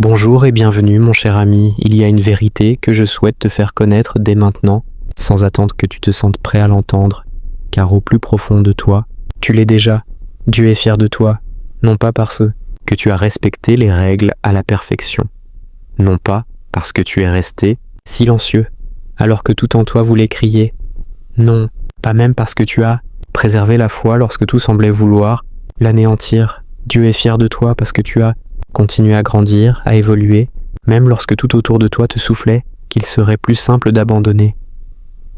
Bonjour et bienvenue mon cher ami, il y a une vérité que je souhaite te faire connaître dès maintenant, sans attendre que tu te sentes prêt à l'entendre, car au plus profond de toi, tu l'es déjà. Dieu est fier de toi, non pas parce que tu as respecté les règles à la perfection, non pas parce que tu es resté silencieux, alors que tout en toi voulait crier, non, pas même parce que tu as préservé la foi lorsque tout semblait vouloir l'anéantir. Dieu est fier de toi parce que tu as continué à grandir, à évoluer, même lorsque tout autour de toi te soufflait qu'il serait plus simple d'abandonner.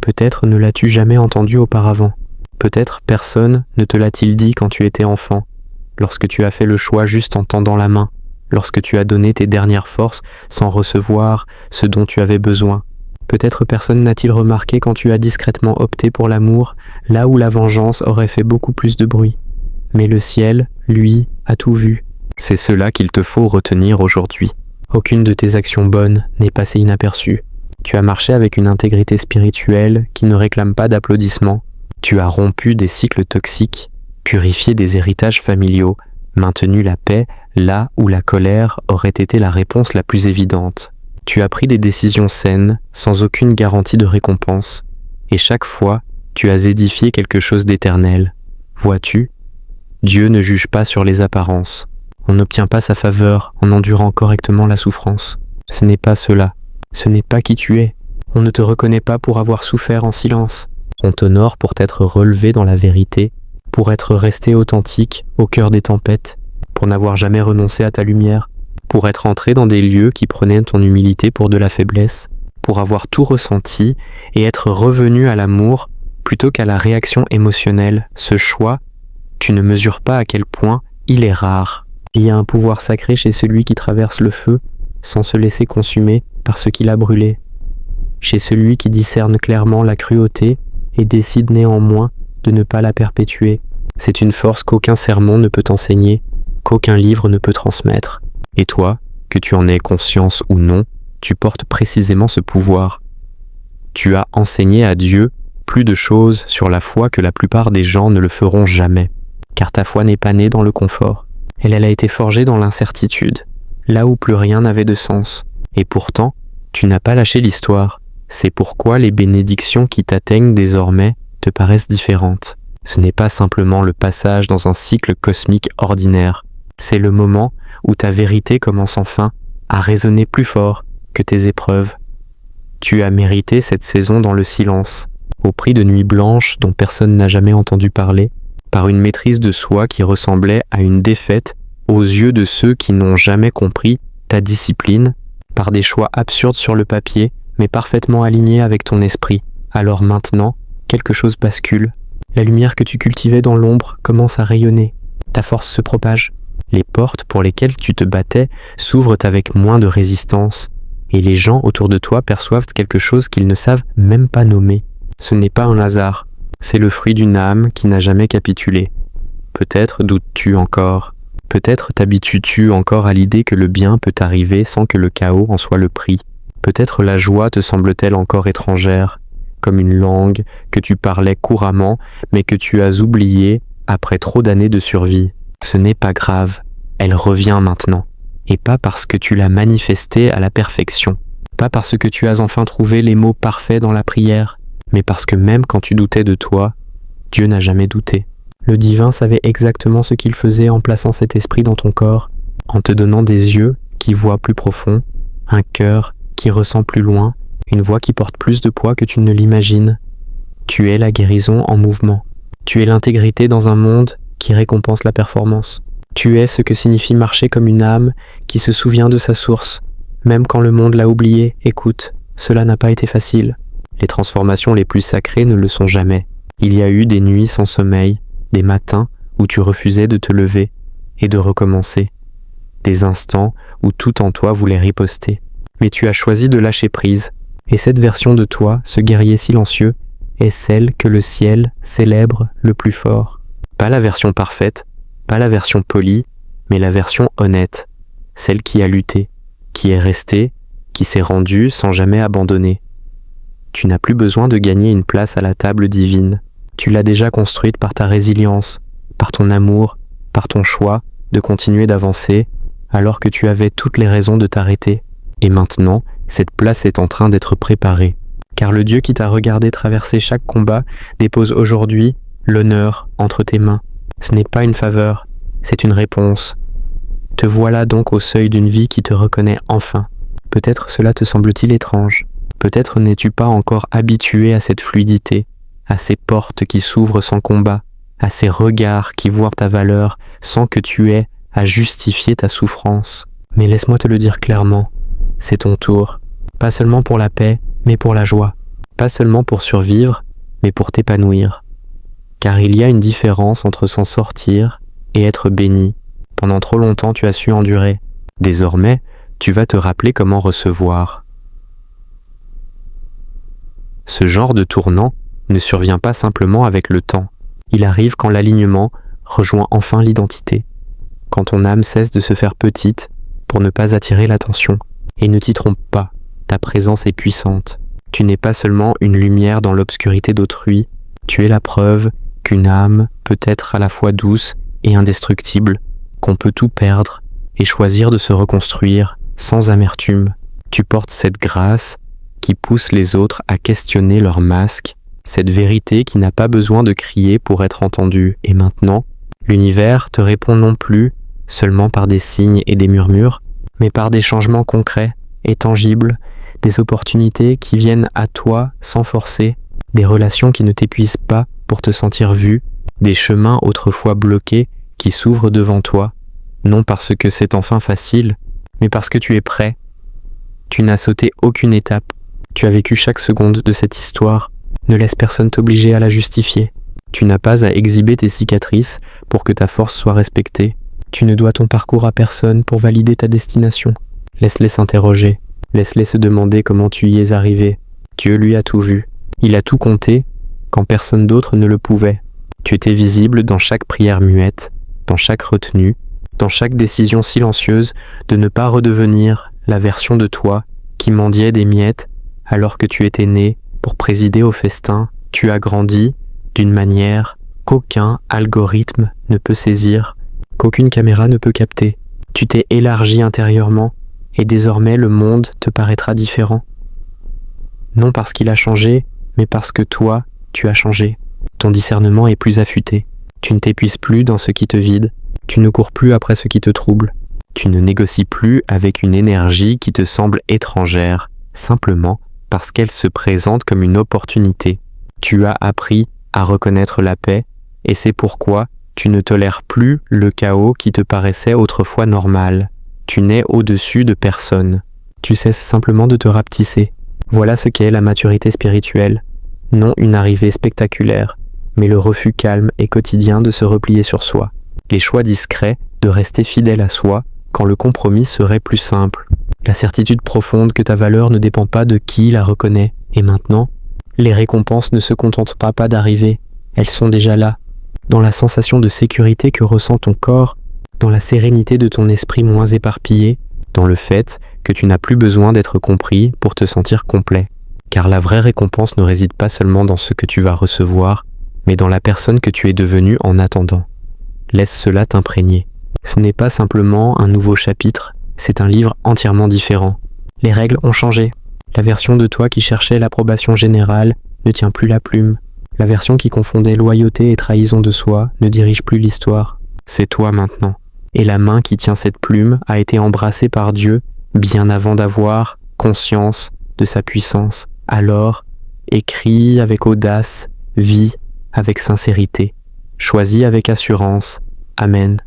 Peut-être ne l'as-tu jamais entendu auparavant. Peut-être personne ne te l'a-t-il dit quand tu étais enfant, lorsque tu as fait le choix juste en tendant la main, lorsque tu as donné tes dernières forces sans recevoir ce dont tu avais besoin. Peut-être personne n'a-t-il remarqué quand tu as discrètement opté pour l'amour, là où la vengeance aurait fait beaucoup plus de bruit. Mais le ciel, lui, a tout vu. C'est cela qu'il te faut retenir aujourd'hui. Aucune de tes actions bonnes n'est passée inaperçue. Tu as marché avec une intégrité spirituelle qui ne réclame pas d'applaudissements. Tu as rompu des cycles toxiques, purifié des héritages familiaux, maintenu la paix là où la colère aurait été la réponse la plus évidente. Tu as pris des décisions saines, sans aucune garantie de récompense, et chaque fois, tu as édifié quelque chose d'éternel. Vois-tu, Dieu ne juge pas sur les apparences. On n'obtient pas sa faveur en endurant correctement la souffrance. Ce n'est pas cela. Ce n'est pas qui tu es. On ne te reconnaît pas pour avoir souffert en silence. On t'honore pour t'être relevé dans la vérité, pour être resté authentique au cœur des tempêtes, pour n'avoir jamais renoncé à ta lumière, pour être entré dans des lieux qui prenaient ton humilité pour de la faiblesse, pour avoir tout ressenti et être revenu à l'amour plutôt qu'à la réaction émotionnelle. Ce choix, tu ne mesures pas à quel point il est rare. Il y a un pouvoir sacré chez celui qui traverse le feu sans se laisser consumer par ce qui l'a brûlé, chez celui qui discerne clairement la cruauté et décide néanmoins de ne pas la perpétuer. C'est une force qu'aucun sermon ne peut enseigner, qu'aucun livre ne peut transmettre. Et toi, que tu en aies conscience ou non, tu portes précisément ce pouvoir. Tu as enseigné à Dieu plus de choses sur la foi que la plupart des gens ne le feront jamais, car ta foi n'est pas née dans le confort. Elle a été forgée dans l'incertitude, là où plus rien n'avait de sens. Et pourtant, tu n'as pas lâché l'histoire. C'est pourquoi les bénédictions qui t'atteignent désormais te paraissent différentes. Ce n'est pas simplement le passage dans un cycle cosmique ordinaire. C'est le moment où ta vérité commence enfin à résonner plus fort que tes épreuves. Tu as mérité cette saison dans le silence, au prix de nuits blanches dont personne n'a jamais entendu parler, par une maîtrise de soi qui ressemblait à une défaite aux yeux de ceux qui n'ont jamais compris ta discipline, par des choix absurdes sur le papier, mais parfaitement alignés avec ton esprit. Alors maintenant, quelque chose bascule. La lumière que tu cultivais dans l'ombre commence à rayonner. Ta force se propage. Les portes pour lesquelles tu te battais s'ouvrent avec moins de résistance, et les gens autour de toi perçoivent quelque chose qu'ils ne savent même pas nommer. Ce n'est pas un hasard, c'est le fruit d'une âme qui n'a jamais capitulé. Peut-être doutes-tu encore, peut-être t'habitues-tu encore à l'idée que le bien peut arriver sans que le chaos en soit le prix. Peut-être la joie te semble-t-elle encore étrangère, comme une langue que tu parlais couramment, mais que tu as oubliée après trop d'années de survie. Ce n'est pas grave, elle revient maintenant, et pas parce que tu l'as manifestée à la perfection, pas parce que tu as enfin trouvé les mots parfaits dans la prière, mais parce que même quand tu doutais de toi, Dieu n'a jamais douté. Le divin savait exactement ce qu'il faisait en plaçant cet esprit dans ton corps, en te donnant des yeux qui voient plus profond, un cœur qui ressent plus loin, une voix qui porte plus de poids que tu ne l'imagines. Tu es la guérison en mouvement. Tu es l'intégrité dans un monde qui récompense la performance. Tu es ce que signifie marcher comme une âme qui se souvient de sa source, même quand le monde l'a oublié. Écoute, cela n'a pas été facile. Les transformations les plus sacrées ne le sont jamais. Il y a eu des nuits sans sommeil, des matins où tu refusais de te lever et de recommencer, des instants où tout en toi voulait riposter. Mais tu as choisi de lâcher prise, et cette version de toi, ce guerrier silencieux, est celle que le ciel célèbre le plus fort. Pas la version parfaite, pas la version polie, mais la version honnête, celle qui a lutté, qui est restée, qui s'est rendue sans jamais abandonner. Tu n'as plus besoin de gagner une place à la table divine. Tu l'as déjà construite par ta résilience, par ton amour, par ton choix de continuer d'avancer alors que tu avais toutes les raisons de t'arrêter. Et maintenant, cette place est en train d'être préparée. Car le Dieu qui t'a regardé traverser chaque combat dépose aujourd'hui l'honneur entre tes mains. Ce n'est pas une faveur, c'est une réponse. Te voilà donc au seuil d'une vie qui te reconnaît enfin. Peut-être cela te semble-t-il étrange. Peut-être n'es-tu pas encore habitué à cette fluidité, à ces portes qui s'ouvrent sans combat, à ces regards qui voient ta valeur sans que tu aies à justifier ta souffrance. Mais laisse-moi te le dire clairement, c'est ton tour. Pas seulement pour la paix, mais pour la joie. Pas seulement pour survivre, mais pour t'épanouir. Car il y a une différence entre s'en sortir et être béni. Pendant trop longtemps, tu as su endurer. Désormais, tu vas te rappeler comment recevoir. Ce genre de tournant ne survient pas simplement avec le temps. Il arrive quand l'alignement rejoint enfin l'identité. Quand ton âme cesse de se faire petite pour ne pas attirer l'attention. Et ne t'y trompe pas, ta présence est puissante. Tu n'es pas seulement une lumière dans l'obscurité d'autrui, tu es la preuve qu'une âme peut être à la fois douce et indestructible, qu'on peut tout perdre et choisir de se reconstruire sans amertume. Tu portes cette grâce qui pousse les autres à questionner leur masque, cette vérité qui n'a pas besoin de crier pour être entendue. Et maintenant, l'univers te répond non plus seulement par des signes et des murmures, mais par des changements concrets et tangibles, des opportunités qui viennent à toi sans forcer, des relations qui ne t'épuisent pas pour te sentir vu, des chemins autrefois bloqués qui s'ouvrent devant toi, non parce que c'est enfin facile, mais parce que tu es prêt. Tu n'as sauté aucune étape, tu as vécu chaque seconde de cette histoire, ne laisse personne t'obliger à la justifier. Tu n'as pas à exhiber tes cicatrices pour que ta force soit respectée. Tu ne dois ton parcours à personne pour valider ta destination. Laisse-les s'interroger, laisse-les se demander comment tu y es arrivé. Dieu lui a tout vu, il a tout compté quand personne d'autre ne le pouvait. Tu étais visible dans chaque prière muette, dans chaque retenue, dans chaque décision silencieuse de ne pas redevenir la version de toi qui mendiait des miettes alors que tu étais né pour présider au festin. Tu as grandi d'une manière qu'aucun algorithme ne peut saisir, qu'aucune caméra ne peut capter. Tu t'es élargi intérieurement et désormais le monde te paraîtra différent. Non parce qu'il a changé, mais parce que toi, tu as changé. Ton discernement est plus affûté. Tu ne t'épuises plus dans ce qui te vide. Tu ne cours plus après ce qui te trouble. Tu ne négocies plus avec une énergie qui te semble étrangère, simplement parce qu'elle se présente comme une opportunité. Tu as appris à reconnaître la paix, et c'est pourquoi tu ne tolères plus le chaos qui te paraissait autrefois normal. Tu n'es au-dessus de personne. Tu cesses simplement de te rapetisser. Voilà ce qu'est la maturité spirituelle. Non une arrivée spectaculaire, mais le refus calme et quotidien de se replier sur soi. Les choix discrets de rester fidèle à soi quand le compromis serait plus simple. La certitude profonde que ta valeur ne dépend pas de qui la reconnaît. Et maintenant, les récompenses ne se contentent pas d'arriver. Elles sont déjà là, dans la sensation de sécurité que ressent ton corps, dans la sérénité de ton esprit moins éparpillé, dans le fait que tu n'as plus besoin d'être compris pour te sentir complet. Car la vraie récompense ne réside pas seulement dans ce que tu vas recevoir, mais dans la personne que tu es devenue en attendant. Laisse cela t'imprégner. Ce n'est pas simplement un nouveau chapitre, c'est un livre entièrement différent. Les règles ont changé. La version de toi qui cherchait l'approbation générale ne tient plus la plume. La version qui confondait loyauté et trahison de soi ne dirige plus l'histoire. C'est toi maintenant. Et la main qui tient cette plume a été embrassée par Dieu bien avant d'avoir conscience de sa puissance. Alors, écris avec audace, vis avec sincérité, choisis avec assurance. Amen.